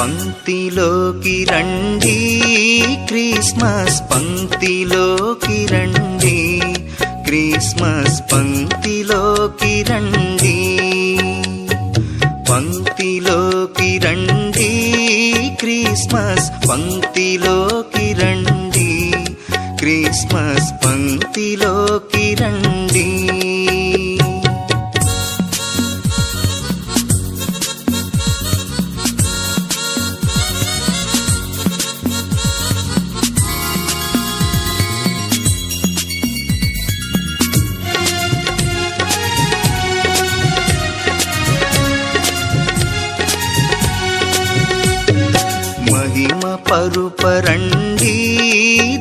పంక్తిలోకి రండి, క్రిస్మస్ పంక్తిలోకి రండి, క్రిస్మస్ పంక్తిలోకి రండి, పంక్తిలోకి రండి, క్రిస్మస్ పంక్తిలోకి రండి, క్రిస్మస్ పంక్తిలోకి రండి. మహిమ పరుపరండి,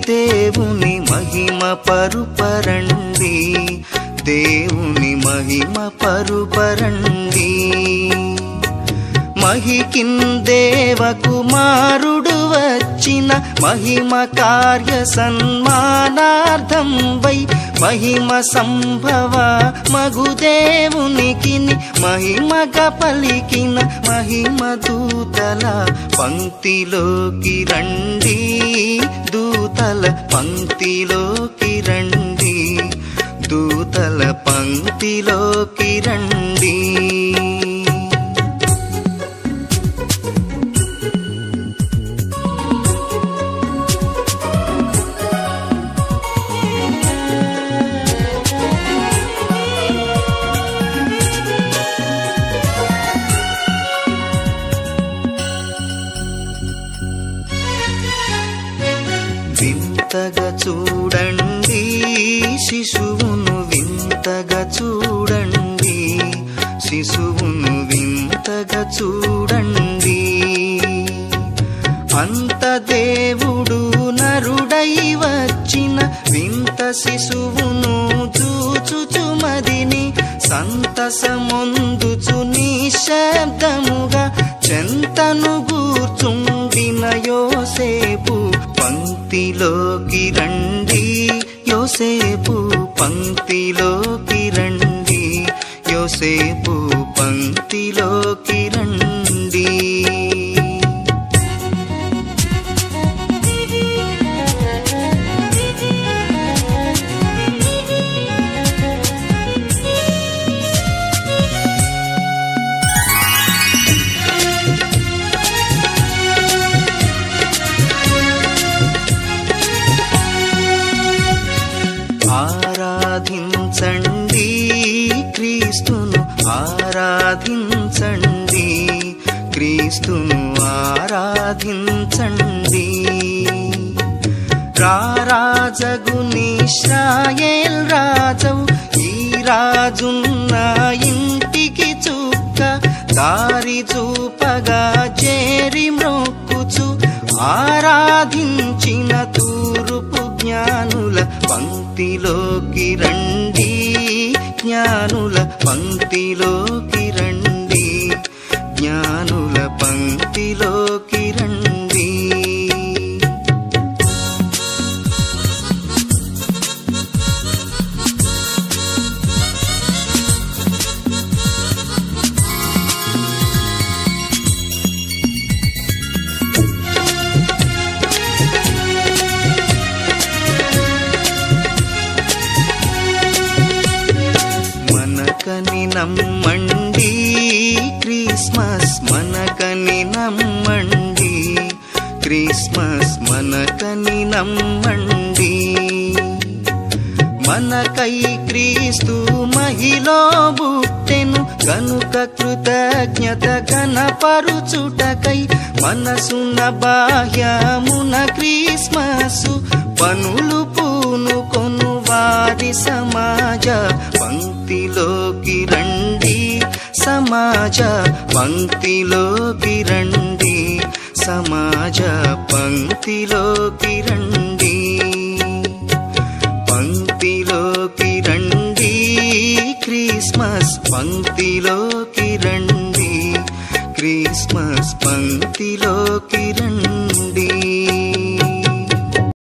దేవుని మహిమ పరుపరండి, దేవుని మహిమ పరుపరండి. మహికిందేవ కుమారుడు వచ్చిన మహిమ కార్య సన్మానార్థం వై మహిమ సంభవ మగుదేవునికి మహిమగా పలికిన మహిమ దూతల పంక్తిలోకి రండి, దూతల పంక్తిలోకి రండి, దూతల పంక్తిలోకి రండి. వింతగా చూడండి శిశువును, వింతగా చూడండి శిశువును, వింతగా చూడండి. అంత దేవుడు నరుడై వచ్చిన వింత శిశువును చూచుచుమదిని సంతసమొందుచు నిశ్శబ్దముగా చెంతను గూర్చుండిన యోసేపు పంక్తిలోకి రండి, యోసేపు పంక్తిలోకి రండి, యోసేపు పంక్తిలోకి రండి. ఆరాధించండి క్రీస్తును, ఆరాధించండి క్రీస్తును, ఆరాధించండి. రారాజగుని ఇశ్రాయేల్ రాజవు, ఈ రాజున్న ఇంటికి చుక్క దారి చూపగా చేరి మ్రొక్కుచు ఆరాధించిన తూర్పు జ్ఞానుల పంక్తిలోకి రండి, జ్ఞానుల పంక్తిలోకి రండి, జ్ఞానుల పంక్తిలోకి రండి. మనకని నమ్మండి క్రిస్మస్, మనకని నమ్మండి క్రిస్మస్, మనకని నమ్మండి. మనకై క్రీస్తు మహిలో బుట్టెను కనుక కృతజ్ఞత కనపరుచుటకై మనసున బాహ్యమున క్రిస్మసు పనులు పూనుకొను వారి సమాజ పంక్తిలోకి రండి, సమాజ పంక్తిలోకి రండి, సమాజ పంక్తిలోకి రండి, పంక్తిలోకి రండి క్రిస్మస్ పంక్తిలోకి రండి, క్రిస్మస్ పంక్తిలోకి రండి.